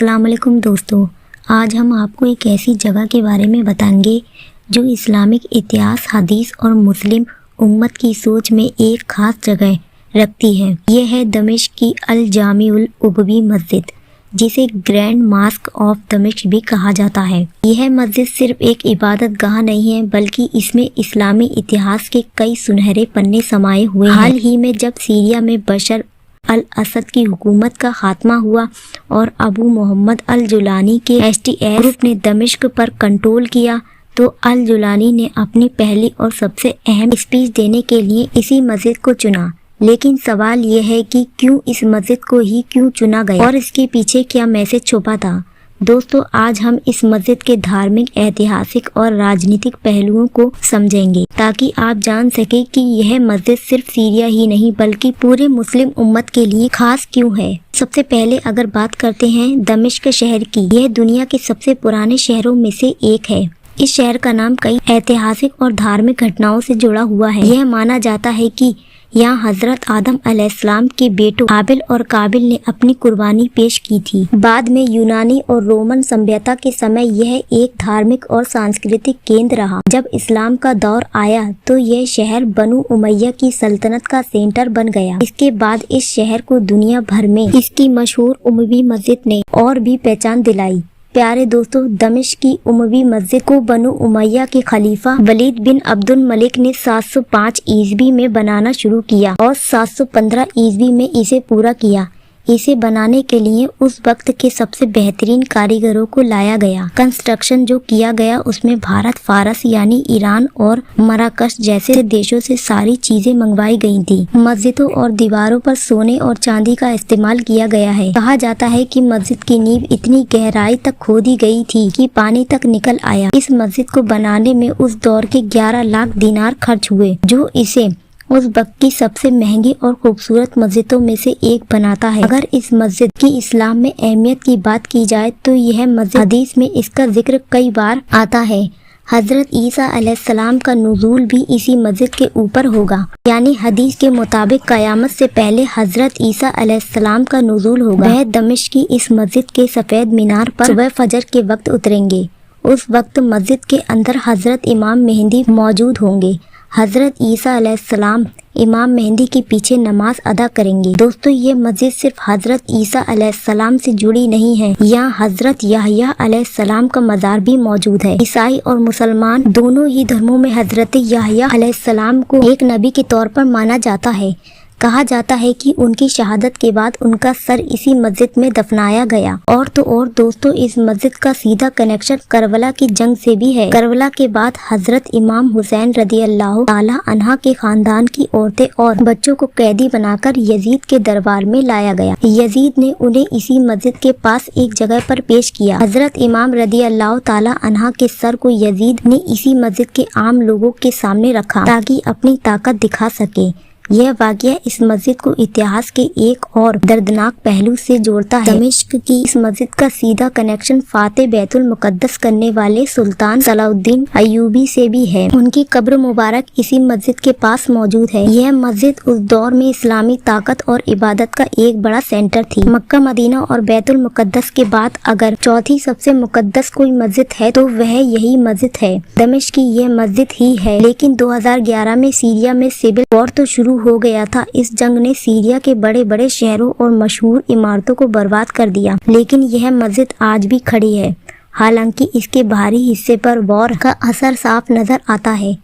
अस्सलाम वालेकुम दोस्तों, आज हम आपको एक ऐसी जगह के बारे में बताएंगे जो इस्लामिक इतिहास, हदीस और मुस्लिम उम्मत की सोच में एक खास जगह रखती है। यह है दमिश्क की अल जामिउल उबवी मस्जिद, जिसे ग्रैंड मास्क ऑफ दमिश्क भी कहा जाता है। यह मस्जिद सिर्फ एक इबादत गाह नहीं है, बल्कि इसमें इस्लामी इतिहास के कई सुनहरे पन्ने समाये हुए हैं। हाल ही में जब सीरिया में बशर अल असद की हुकूमत का खात्मा हुआ और अबू मोहम्मद अल जुलानी के HTS ग्रुप ने दमिश्क पर कंट्रोल किया, तो अल जुलानी ने अपनी पहली और सबसे अहम स्पीच देने के लिए इसी मस्जिद को चुना। लेकिन सवाल ये है कि क्यों इस मस्जिद को ही क्यों चुना गया और इसके पीछे क्या मैसेज छुपा था। दोस्तों, आज हम इस मस्जिद के धार्मिक, ऐतिहासिक और राजनीतिक पहलुओं को समझेंगे, ताकि आप जान सके कि यह मस्जिद सिर्फ सीरिया ही नहीं बल्कि पूरे मुस्लिम उम्मत के लिए खास क्यों है। सबसे पहले अगर बात करते हैं दमिश्क शहर की, यह दुनिया के सबसे पुराने शहरों में से एक है। इस शहर का नाम कई ऐतिहासिक और धार्मिक घटनाओं से जुड़ा हुआ है। यह माना जाता है कि यहाँ हजरत आदम अलैहिस्सलाम के बेटों हाबिल और काबिल ने अपनी कुर्बानी पेश की थी। बाद में यूनानी और रोमन सभ्यता के समय यह एक धार्मिक और सांस्कृतिक केंद्र रहा। जब इस्लाम का दौर आया तो यह शहर बनु उमैया की सल्तनत का सेंटर बन गया। इसके बाद इस शहर को दुनिया भर में इसकी मशहूर उमवी मस्जिद ने और भी पहचान दिलाई। प्यारे दोस्तों, दमिश्क की उमवी मस्जिद को बनु उमैया के खलीफा वलीद बिन अब्दुल मलिक ने 705 ईस्वी में बनाना शुरू किया और 715 ईस्वी में इसे पूरा किया। इसे बनाने के लिए उस वक्त के सबसे बेहतरीन कारीगरों को लाया गया। कंस्ट्रक्शन जो किया गया उसमें भारत, फारस यानी ईरान और मराकश जैसे देशों से सारी चीजें मंगवाई गई थी। मस्जिदों और दीवारों पर सोने और चांदी का इस्तेमाल किया गया है। कहा जाता है कि मस्जिद की नींव इतनी गहराई तक खोदी गई थी कि पानी तक निकल आया। इस मस्जिद को बनाने में उस दौर के 11 लाख दिनार खर्च हुए, जो इसे उस वक्त की सबसे महंगी और खूबसूरत मस्जिदों में से एक बनाता है। अगर इस मस्जिद की इस्लाम में अहमियत की बात की जाए तो यह मस्जिद हदीस में इसका जिक्र कई बार आता है। हजरत ईसा अलैहिस्सलाम का नुज़ूल भी इसी मस्जिद के ऊपर होगा, यानी हदीस के मुताबिक क़यामत से पहले हजरत ईसा अलैहिस्सलाम का नुज़ूल होगा। वह दमिश्क की इस मस्जिद के सफेद मीनार पर सुबह फजर के वक्त उतरेंगे। उस वक्त मस्जिद के अंदर हजरत इमाम मेहंदी मौजूद होंगे। हजरत ईसा अलैहिस्सलाम इमाम मेहंदी के पीछे नमाज अदा करेंगे। दोस्तों, ये मस्जिद सिर्फ हजरत ईसा अलैहिस्सलाम से जुड़ी नहीं है, यहाँ हजरत याह्या अलैहिस्सलाम का मज़ार भी मौजूद है। ईसाई और मुसलमान दोनों ही धर्मों में हजरत याह्या अलैहिस्सलाम को एक नबी के तौर पर माना जाता है। कहा जाता है कि उनकी शहादत के बाद उनका सर इसी मस्जिद में दफनाया गया। और तो और दोस्तों, इस मस्जिद का सीधा कनेक्शन करबला की जंग से भी है। करबला के बाद हजरत इमाम हुसैन रदियल्लाहु ताला अन्हा के खानदान की औरतें और बच्चों को कैदी बनाकर यजीद के दरबार में लाया गया। यजीद ने उन्हें इसी मस्जिद के पास एक जगह पर पेश किया। हजरत इमाम रदियल्लाहु ताला अन्हा के सर को यजीद ने इसी मस्जिद के आम लोगों के सामने रखा ताकि अपनी ताकत दिखा सके। यह वाक़या इस मस्जिद को इतिहास के एक और दर्दनाक पहलू से जोड़ता है। दमिश्क की इस मस्जिद का सीधा कनेक्शन फाते बैतुल मुकद्दस करने वाले सुल्तान सलाउद्दीन अय्यूबी से भी है। उनकी कब्र मुबारक इसी मस्जिद के पास मौजूद है। यह मस्जिद उस दौर में इस्लामी ताकत और इबादत का एक बड़ा सेंटर थी। मक्का, मदीना और बैतुल मुकद्दस के बाद अगर चौथी सबसे मुकद्दस कोई मस्जिद है तो वह यही मस्जिद है। दमिश्क की यह मस्जिद ही है। लेकिन 2011 में सीरिया में सिविल वॉर तो शुरू हो गया था। इस जंग ने सीरिया के बड़े बड़े शहरों और मशहूर इमारतों को बर्बाद कर दिया, लेकिन यह मस्जिद आज भी खड़ी है। हालांकि इसके बाहरी हिस्से पर वॉर का असर साफ नजर आता है।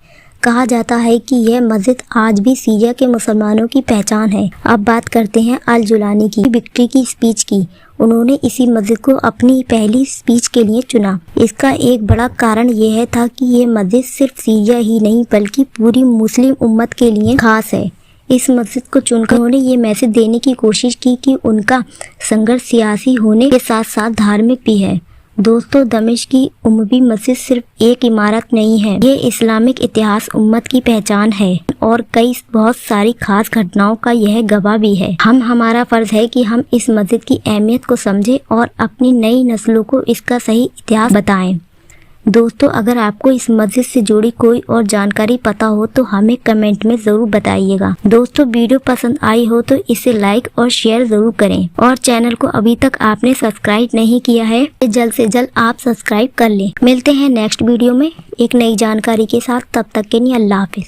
कहा जाता है कि यह मस्जिद आज भी सीरिया के मुसलमानों की पहचान है। अब बात करते हैं अल जुलानी की विक्ट्री की स्पीच की। उन्होंने इसी मस्जिद को अपनी पहली स्पीच के लिए चुना। इसका एक बड़ा कारण यह था कि यह मस्जिद सिर्फ सीरिया ही नहीं बल्कि पूरी मुस्लिम उम्मत के लिए खास है। इस मस्जिद को चुनकर उन्होंने ये मैसेज देने की कोशिश की कि उनका संघर्ष सियासी होने के साथ साथ धार्मिक भी है। दोस्तों, दमिश्क की उमवी मस्जिद सिर्फ एक इमारत नहीं है, ये इस्लामिक इतिहास, उम्मत की पहचान है और बहुत सारी खास घटनाओं का यह गवाह भी है। हमारा फर्ज है कि हम इस मस्जिद की अहमियत को समझें और अपनी नई नस्लों को इसका सही इतिहास बताएं। दोस्तों अगर आपको इस मस्जिद से जुड़ी कोई और जानकारी पता हो तो हमें कमेंट में जरूर बताइएगा। दोस्तों वीडियो पसंद आई हो तो इसे लाइक और शेयर जरूर करें, और चैनल को अभी तक आपने सब्सक्राइब नहीं किया है तो जल्द से जल्द आप सब्सक्राइब कर लें। मिलते हैं नेक्स्ट वीडियो में एक नई जानकारी के साथ, तब तक के लिए अल्लाह हाफिज।